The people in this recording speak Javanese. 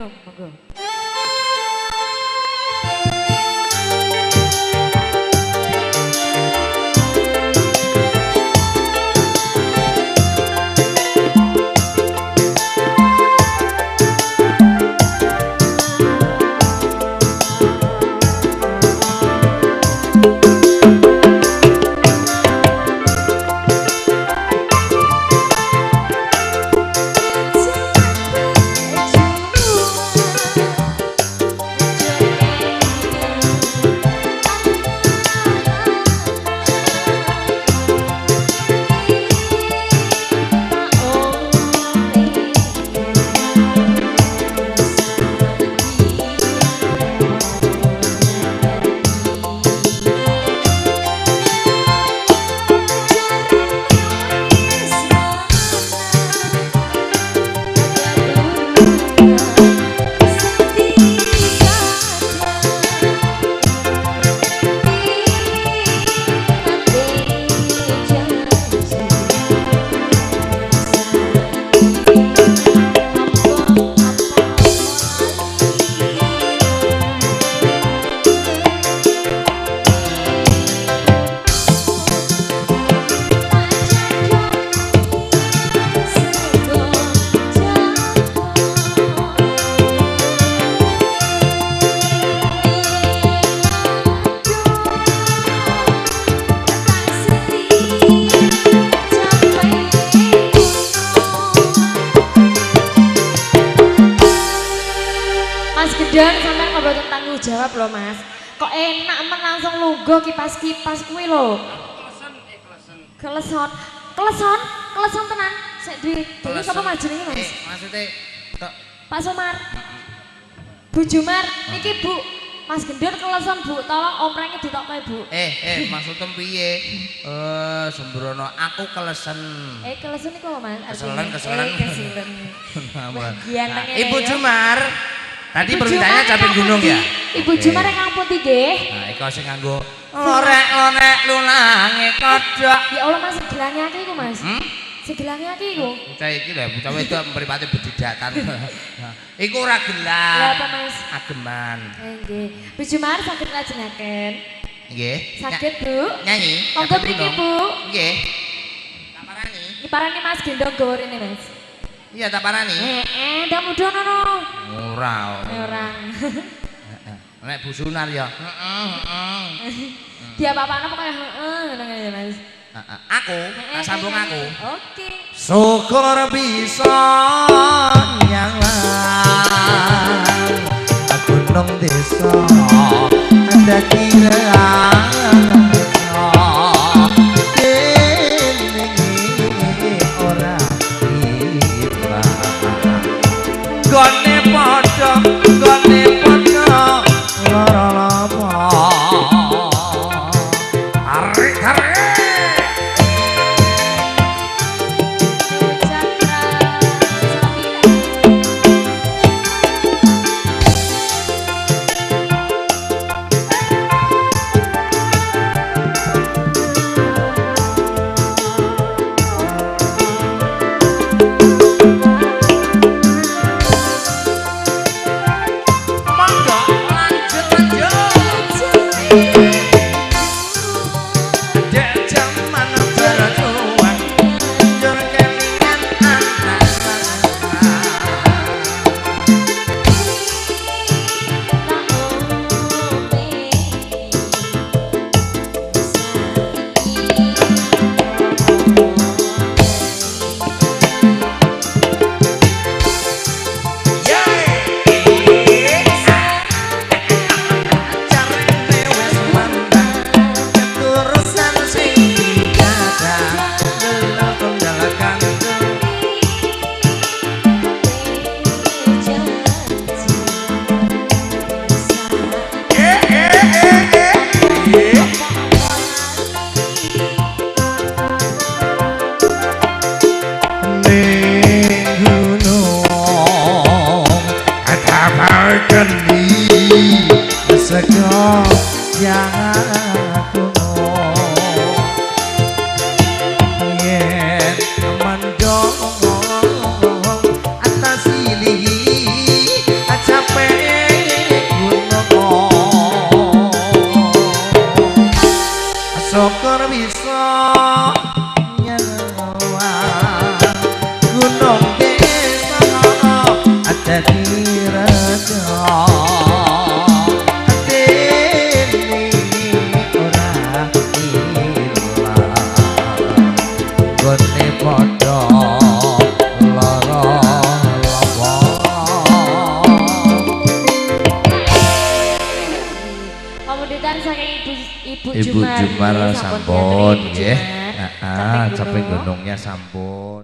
Monggo. Dan sampai ngobrol tentang jawab loh mas. Kok enak men langsung lugo kipas-kipas kuwi lho. Keleson. Keleson tenan. Sik di dhewe sapa mas jenenge mas? Maksudnya tok Pak Sumar. Bu Jumar, niki Bu. Mas Gendut keleson Bu, tolong omprenge ditokke Bu. maksudnya piye? Sembrono aku kelesen. Kelesen niku apa mas? Keselen. Keselen. Ibu Jumar. Tadi permintaannya capek gunung ya? Ibu Jumar yang kampung tiga. Nah, iko sing nganggo lorek lulange kodhok. Ya Allah mas, segelangnya aki iku mas. Segelangnya aki iku. Bocah iki lho, bocah wedok mripate bedidatan. Iku ora gelang. Ya apa mas? Ageman. Nggih. Bu Jumar saged lajengaken. Nggih. Saged Bu. Nyanyi. Monggo mriki Bu. Nggih. Tak parani. Diparani Mas Gendong gawa rene Mas. Iya tak parani. Ndak mudah no. Ora. Nek Bu Sunar ya. Dia apa-apane pokoke ngono ya Mas. Aku, sambung aku. Oke. Syukur bisa nyalang gunung desa ada kiraan gone padha lara lama arek sampean saking Ibu Ibu Jumar Jumar nggih, sampun diaturi Ibu nggih. Jumar. Heeh, Samping samping gunung. gunungnya sampun.